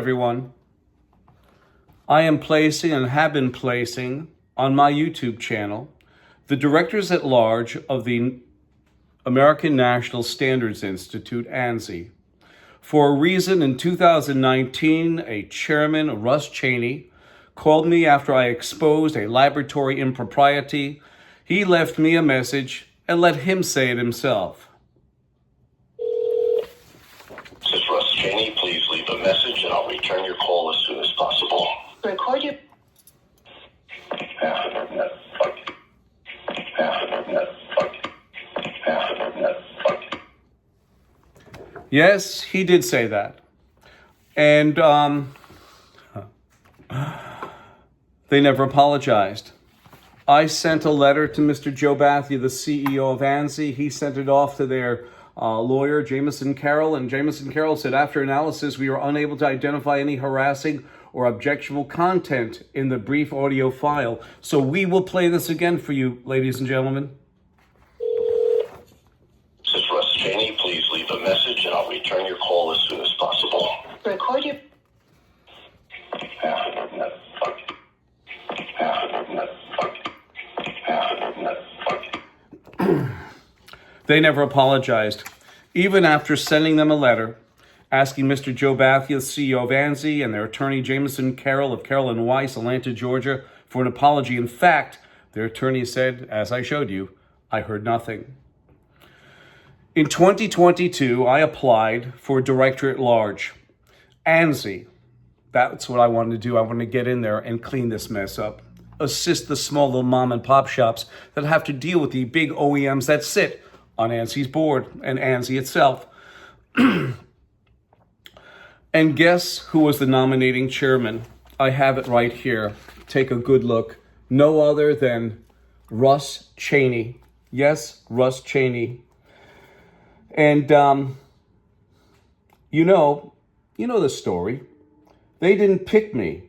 Everyone, I am placing and have been placing on my YouTube channel the directors at large of the American National Standards Institute, ANSI. For a reason, in 2019, a Chairman Russ Chaney called me after I exposed a laboratory impropriety. He left me a message and let him say it himself. This is Russ Chaney. Please leave a message and I'll return your call as soon as possible. Record your... Yes, he did say that. And they never apologized. I sent a letter to Mr. JOE Bhatia, the CEO of ANSI. He sent it off to their lawyer, JAMISON CARROL, and JAMISON CARROL said, after analysis, we were unable to identify any harassing or objectionable content in the brief audio file. So we will play this again for you, ladies and gentlemen. This is Russ Chaney. Please leave a message and I'll return your call as soon as possible. Record your... They never apologized. Even after sending them a letter asking Mr. JOE Bhatia, the CEO of ANSI, and their attorney JAMISON CARROL of CARROL and Weiss, Atlanta, Georgia, for an apology. In fact, their attorney said, as I showed you, I heard nothing. In 2022, I applied for Director at Large. ANSI, that's what I wanted to do. I wanted to get in there and clean this mess up. Assist the small little mom and pop shops that have to deal with the big OEMs that sit on ANSI's board and ANSI itself. And guess who was the nominating chairman? I have it right here. Take a good look. No other than Russ Chaney. Yes, Russ Chaney. And you know the story. They didn't pick me,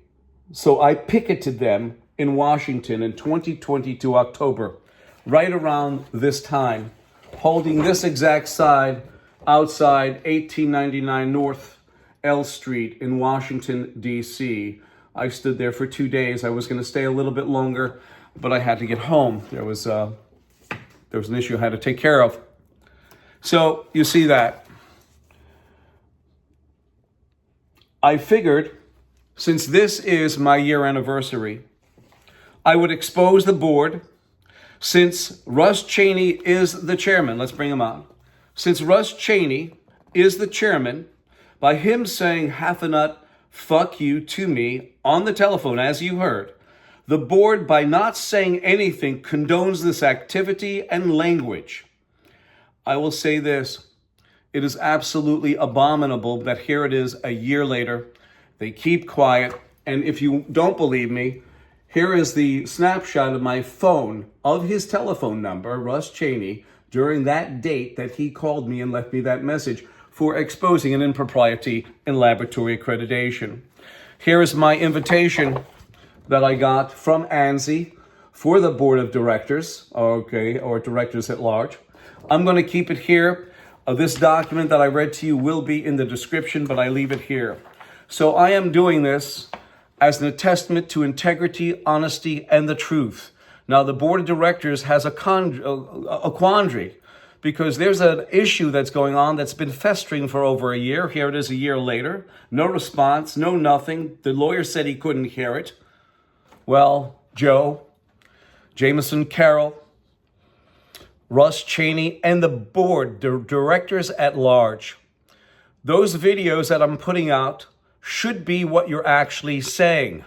so I picketed them in Washington in 2022 October, right around this time, holding this exact side outside 1899 North L Street in Washington, D.C. I stood there for 2 days. I was going to stay a little bit longer, but I had to get home. There was an issue I had to take care of. So you see that. I figured, since this is my year anniversary, I would expose the board. Since Russ Chaney is the chairman, let's bring him on. Since Russ Chaney is the chairman, by him saying half a nut, fuck you to me on the telephone, as you heard, the board, by not saying anything, condones this activity and language. I will say this, it is absolutely abominable that here it is a year later, they keep quiet, and if you don't believe me, here is the snapshot of my phone of his telephone number, Russ Chaney, during that date that he called me and left me that message for exposing an impropriety in laboratory accreditation. Here is my invitation that I got from ANSI for the board of directors, or directors at large. I'm going to keep it here. This document that I read to you will be in the description, but I leave it here. So I am doing this as an testament to integrity, honesty, and the truth. Now, the board of directors has a quandary, because there's an issue that's going on that's been festering for over a year. Here it is a year later. No response, no nothing. The lawyer said he couldn't hear it. Well, Joe, JAMISON CARROL, Russ Chaney, and the board, the directors at large, those videos that I'm putting out should be what you're actually saying.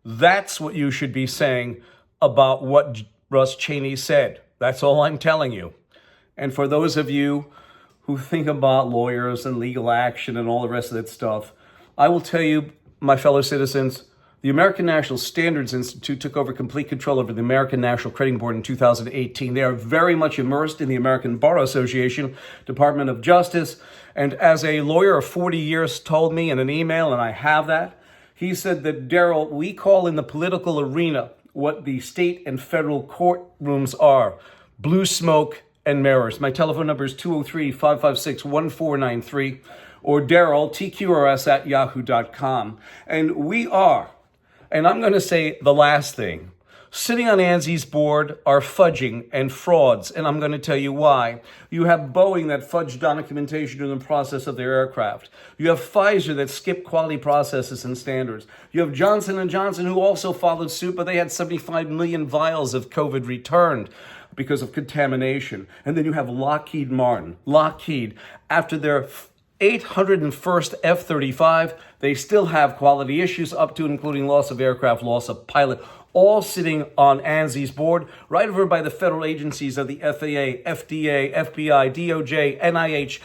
That's what you should be saying about what Russ Chaney said. That's all I'm telling you. And for those of you who think about lawyers and legal action and all the rest of that stuff, I will tell you, my fellow citizens, the American National Standards Institute took over complete control over the American National Crediting Board in 2018. They are very much immersed in the American Bar Association, Department of Justice. And as a lawyer of 40 years told me in an email, and I have that, he said that, Daryl, we call in the political arena what the state and federal courtrooms are: blue smoke and mirrors. My telephone number is 203-556-1493. or Daryl, TQRS at yahoo.com. And we are, and I'm going to say the last thing, sitting on ANSI's board are fudging and frauds, and I'm going to tell you why. You have Boeing that fudged documentation during the process of their aircraft. You have Pfizer that skipped quality processes and standards. You have Johnson & Johnson who also followed suit, but they had 75 million vials of COVID returned because of contamination. And then you have Lockheed Martin. Lockheed, after their 801st F-35, they still have quality issues up to and including loss of aircraft, loss of pilot, all sitting on ANSI's board, right over by the federal agencies of the FAA, FDA, FBI, DOJ, NIH,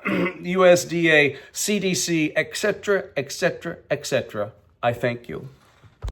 USDA, CDC, etc., etc., etc. I thank you.